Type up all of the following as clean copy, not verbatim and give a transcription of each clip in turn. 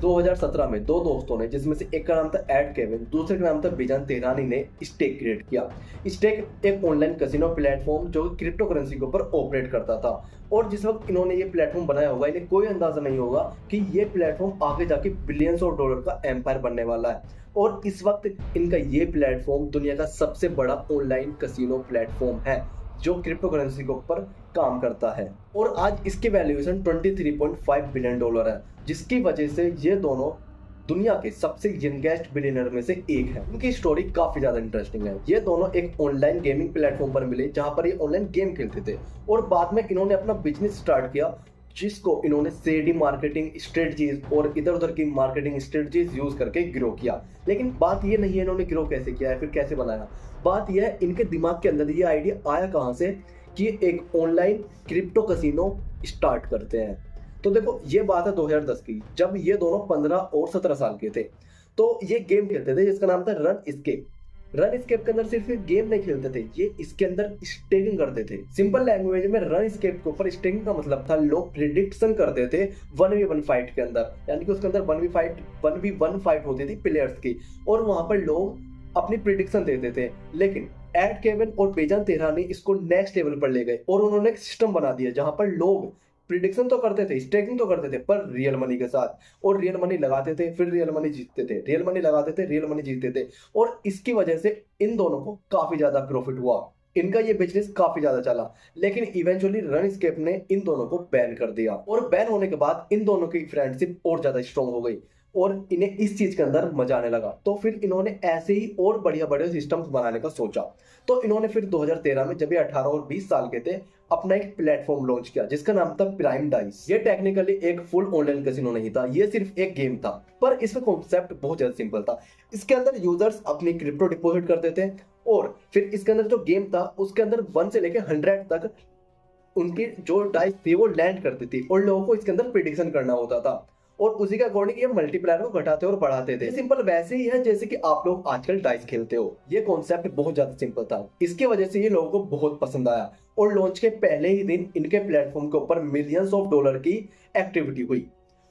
2017 में दो दोस्तों ने, जिसमें से एक का नाम था एड केविन, दूसरे का नाम था बिजान तेहरानी ने स्टेक क्रिएट किया। स्टेक एक ऑनलाइन कैसीनो प्लेटफॉर्म जो क्रिप्टो करेंसी के ऊपर ऑपरेट करता था। और जिस वक्त इन्होंने ये प्लेटफॉर्म बनाया होगा, इन्हें कोई अंदाजा नहीं होगा कि ये प्लेटफॉर्म आगे जाके बिलियंस ऑफ डॉलर का एम्पायर बनने वाला है। और इस वक्त इनका ये प्लेटफॉर्म दुनिया का सबसे बड़ा ऑनलाइन कैसीनो प्लेटफॉर्म है जो क्रिप्टो करेंसी के ऊपर काम करता है। और आज इसकी वैल्यूएशन 23.5 बिलियन डॉलर है, जिसकी वजह से ये दोनों दुनिया के सबसे यंगेस्ट बिलियनर में से एक है। उनकी स्टोरी काफी ज्यादा इंटरेस्टिंग है। ये दोनों एक ऑनलाइन गेमिंग प्लेटफॉर्म पर मिले जहां पर ये ऑनलाइन गेम खेलते थे और बाद में इन्होंने अपना बिजनेस स्टार्ट किया, जिसको इन्होंने सेडी मार्केटिंग स्ट्रेटजीज और इधर उधर की मार्केटिंग स्ट्रेटजीज यूज करके ग्रो किया। लेकिन बात ये नहीं है इन्होंने ग्रो कैसे किया है, फिर कैसे बनाया। बात यह है इनके दिमाग के अंदर ये आइडिया आया कहां से कि एक ऑनलाइन क्रिप्टो कैसीनो स्टार्ट करते हैं। तो देखो ये बात है 2010 की, जब ये दोनों 15 और 17 साल के थे। तो ये गेम खेलते थे जिसका नाम था रन स्केप। रन स्केप के अंदर सिर्फ गेम नहीं खेलते थे, ये इसके अंदर स्टेकिंग करते थे। सिंपल लैंग्वेज में रन स्केप के ऊपर स्टेकिंग का मतलब था लोग प्रिडिक्शन करते थे 1v1 फाइट के अंदर, यानी कि उसके अंदर 1v1 फाइट होती थी प्लेयर्स की, और वहां पर लोग अपनी प्रिडिक्शन देते थे। लेकिन एड केविन और बेजान तेहरानी इसको नेक्स्ट लेवल पर ले गए और उन्होंने एक सिस्टम बना दिया जहां पर लोग प्रिडिक्शन तो करते थे, स्टेकिंग तो करते थे, पर रियल मनी के साथ। और रियल मनी लगाते थे, फिर रियल मनी जीतते थे, रियल मनी लगाते थे, रियल मनी जीतते थे। और इसकी वजह से इन दोनों को काफी ज्यादा प्रॉफिट हुआ, इनका ये बिजनेस काफी ज्यादा चला। लेकिन इवेंचुअली रनस्केप ने इन दोनों को बैन कर दिया और बैन होने के बाद इन दोनों की फ्रेंडशिप और ज्यादा स्ट्रॉन्ग हो गई और इन्हें इस चीज के अंदर मजा आने लगा। तो फिर इन्होंने ऐसे ही और बढ़िया बढ़िया सिस्टम्स बनाने का सोचा। तो इन्होंने फिर 2013 में, जब ये 18 और 20 साल के थे, अपना एक प्लेटफॉर्म लॉन्च किया जिसका नाम था प्राइम डाइस। ये टेक्निकली एक फुल ऑनलाइन कैसीनो नहीं था, ये सिर्फ एक गेम था, पर इसका कॉन्सेप्ट बहुत ज्यादा सिंपल था। इसके अंदर यूजर्स अपनी क्रिप्टो डिपॉजिट करते थे और फिर इसके अंदर जो गेम था उसके अंदर 1 से लेकर 100 तक उनकी जो डाइस थी वो लैंड करती थी और लोगों को इसके अंदर प्रिडिक्शन करना होता था और उसी के अकॉर्डिंग ये मल्टीप्लायर को घटाते और बढ़ाते थे। सिंपल वैसे ही है जैसे कि आप लोग आजकल डाइस खेलते हो। ये कॉन्सेप्ट बहुत ज्यादा सिंपल था, इसकी वजह से ये लोगों को बहुत पसंद आया और लॉन्च के पहले ही दिन इनके प्लेटफॉर्म के ऊपर मिलियंस ऑफ डॉलर की एक्टिविटी हुई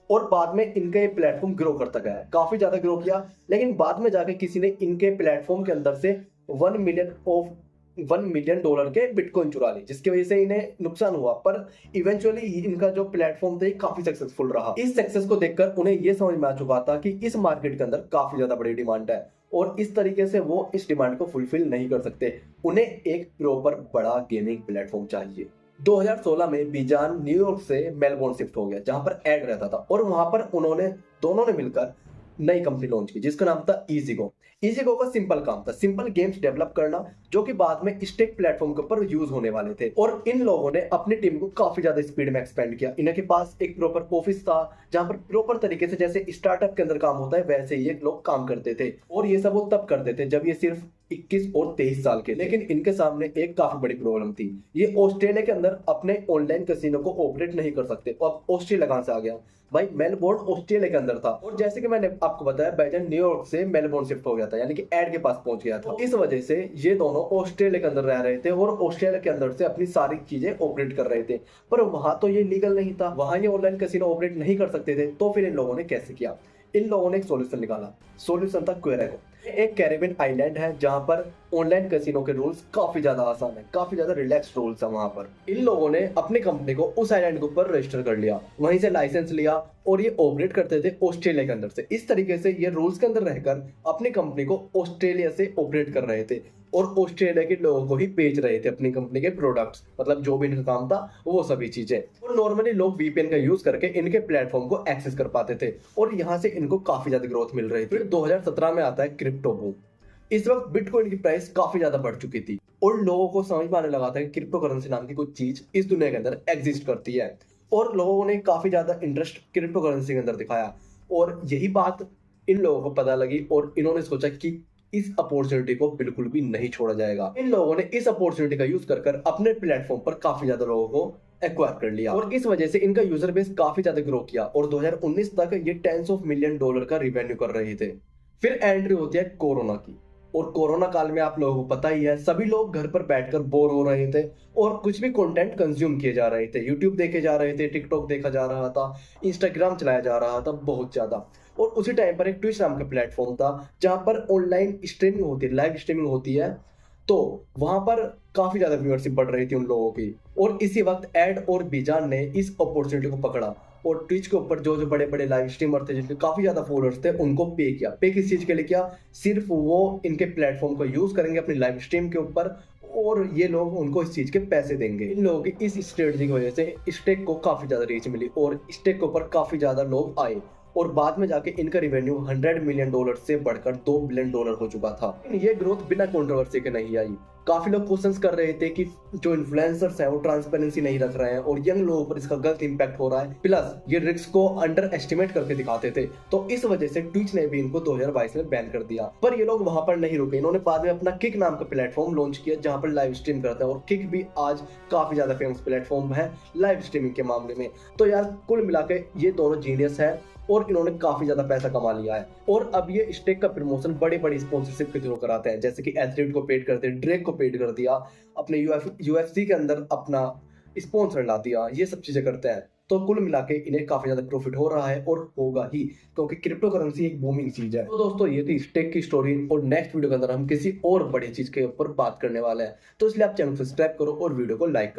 और बाद में इनका ये प्लेटफॉर्म ग्रो करता गया, काफी ज्यादा ग्रो किया। लेकिन बाद में जाके किसी ने इनके प्लेटफॉर्म के अंदर से 1 मिलियन डॉलर के बिटकॉइन चुरा ली, जिसकी वजह से इन्हें नुकसान हुआ। पर इवेंचुअली इनका जो प्लेटफॉर्म था काफी सक्सेसफुल रहा। इस सक्सेस को देखकर उन्हें यह समझ में आ चुका था कि इस मार्केट के अंदर काफी ज्यादा बड़ी डिमांड है और इस तरीके से वो इस डिमांड को फुलफिल नहीं कर सकते। उन्हें एक प्रॉपर बड़ा गेमिंग प्लेटफॉर्म चाहिए। 2016 में बीजान न्यूयॉर्क से मेलबोर्न शिफ्ट हो गया जहां पर एड रहता था और वहां पर दोनों ने मिलकर नई कंपनी लॉन्च की जिसका नाम था इजीगो। इजीगो का सिंपल काम था, सिंपल गेम्स डेवलप करना जो कि बाद में स्टेक प्लेटफॉर्म के ऊपर यूज होने वाले थे। और इन लोगों ने अपनी टीम को काफी ज्यादा स्पीड में एक्सपेंड किया। इनके पास एक प्रॉपर ऑफिस था जहां पर प्रॉपर तरीके से जैसे स्टार्टअप के अंदर काम होता है वैसे ही ये लोग काम करते थे। और ये सब वो तब करते थे जब ये सिर्फ 21 और 23 साल के। लेकिन इनके सामने एक काफी बड़ी प्रॉब्लम थी, ये ऑस्ट्रेलिया के अंदर अपने ऑनलाइन कैसीनो को ऑपरेट नहीं कर सकते। अब ऑस्ट्रेलिया कहां से आ गया भाई? मेलबोर्न ऑस्ट्रेलिया के अंदर था और जैसे कि मैंने आपको बताया बैजन न्यूयॉर्क से मेलबोर्न शिफ्ट हो गया था, यानी कि एड के पास पहुंच गया था। इस वजह से ये दोनों ऑस्ट्रेलिया के अंदर रह रहे थे और ऑस्ट्रेलिया के अंदर से अपनी सारी चीजें ऑपरेट कर रहे थे। पर वहां तो ये लीगल नहीं था, वहां ये ऑनलाइन कैसीनो ऑपरेट नहीं कर सकते थे। तो फिर इन लोगों ने कैसे किया? इन लोगों ने एक सॉल्यूशन निकाला, सॉल्यूशन था क्वेरेगो। एक कैरेबियन आइलैंड है जहां पर ऑनलाइन कैसीनो के रूल्स काफी ज्यादा आसान है, काफी ज्यादा रिलैक्स रूल्स है वहां पर। इन लोगों ने अपनी कंपनी को उस आइलैंड के ऊपर रजिस्टर कर लिया, वहीं से लाइसेंस लिया और ये ऑपरेट करते थे ऑस्ट्रेलिया के अंदर से। इस तरीके से ये रूल्स के अंदर रहकर अपनी कंपनी को ऑस्ट्रेलिया से ऑपरेट कर रहे थे और ऑस्ट्रेलिया के लोगों को ही बेच रहे थे अपनी कंपनी के प्रोडक्ट्स, मतलब जो भी इनका काम था वो सभी चीजें। और नॉर्मली लोग वीपीएन का यूज करके इनके प्लेटफॉर्म को एक्सेस कर पाते थे और यहाँ से इनको काफी ज्यादा ग्रोथ मिल रही थी। फिर 2017 में आता है क्रिप्टो बूम। इस वक्त बिटकॉइन की प्राइस काफी ज्यादा बढ़ चुकी थी और लोगों को समझ में आने लगा था कि क्रिप्टो करेंसी नाम की कोई चीज इस दुनिया के अंदर एग्जिस्ट करती है और लोगों ने काफी ज्यादा इंटरेस्ट क्रिप्टो करेंसी के अंदर दिखाया। और यही बात इन लोगों को पता लगी और इन्होंने सोचा कि इस अपॉर्चुनिटी को बिल्कुल भी नहीं छोड़ा जाएगा। इन लोगों ने इस अपॉर्चुनिटी का यूज कर अपने प्लेटफॉर्म पर काफी ज्यादा लोगों को एक्वायर कर लिया और इस वजह से इनका यूजर बेस काफी ज्यादा ग्रो किया और 2019 तक ये $10 of million का रिवेन्यू कर रहे थे। फिर एंट्री होती है कोरोना की। और कोरोना काल में आप लोगों को पता ही है, सभी लोग घर पर बैठकर बोर हो रहे थे और कुछ भी कंटेंट कंज्यूम किए जा रहे थे। यूट्यूब देखे जा रहे थे, टिकटॉक देखा जा रहा था, इंस्टाग्राम चलाया जा रहा था बहुत ज्यादा। और उसी टाइम पर एक ट्विच नाम का प्लेटफॉर्म था जहां पर ऑनलाइन स्ट्रीमिंग होती है, लाइव स्ट्रीमिंग होती है। तो वहां पर काफी ज्यादा व्यूअरशिप बढ़ रही थी उन लोगों की। और इसी वक्त एड और बीजान ने इस अपॉर्चुनिटी को पकड़ा और ट्विच के ऊपर जो जो बड़े बड़े लाइव स्ट्रीमर थे जिनके काफी ज्यादा फॉलोअर्स थे उनको पे किया। पे किस चीज के लिए किया? सिर्फ वो इनके प्लेटफॉर्म को यूज करेंगे अपनी लाइव स्ट्रीम के ऊपर और ये लोग उनको इस चीज के पैसे देंगे। इन लोगों की इस स्ट्रेटजी की वजह से स्टेक को काफी ज्यादा रीच मिली और स्टेक के ऊपर काफी ज्यादा लोग आए और बाद में जाके इनका रिवेन्यू $100 मिलियन से बढ़कर $2 बिलियन हो चुका था। ये ग्रोथ बिना कंट्रोवर्सी के नहीं आई। काफी लोग क्वेश्चंस कर रहे थे कि जो इन्फ्लुएंसर्स हैं वो ट्रांसपेरेंसी नहीं रख रहे हैं और यंग लोगों पर इसका गलत इंपैक्ट हो रहा है, प्लस ये रिस्क को अंडर एस्टिमेट करके दिखाते थे। तो इस वजह से ट्विच ने भी इनको 2022 में बैन कर दिया। पर ये लोग वहां पर नहीं रुके, इन्होंने बाद में अपना किक नाम का प्लेटफॉर्म लॉन्च किया जहां पर लाइव स्ट्रीम करते हैं और किक भी आज काफी ज्यादा फेमस प्लेटफॉर्म है लाइव स्ट्रीमिंग के मामले में। तो यार कुल मिला के ये दोनों जीनियस है और इन्होंने काफी ज्यादा पैसा कमा लिया है। और अब ये स्टेक का प्रमोशन बड़े बड़े स्पॉन्सरशिप के थ्रू कराते हैं, जैसे कि एथलीट को पेड करते हैं, ड्रेक को पेड कर दिया, अपने यूएफसी के अंदर अपना स्पॉन्सर ला दिया, ये सब चीजें करते हैं। तो कुल मिला के इन्हें काफी ज्यादा प्रॉफिट हो रहा है और होगा ही, क्योंकि क्रिप्टो करेंसी एक बूमिंग चीज है। तो दोस्तों ये थी स्टेक की स्टोरी और नेक्स्ट वीडियो के अंदर हम किसी और बड़ी चीज के ऊपर बात करने वाले हैं। तो इसलिए आप चैनल को सब्सक्राइब करो और वीडियो को लाइक करो।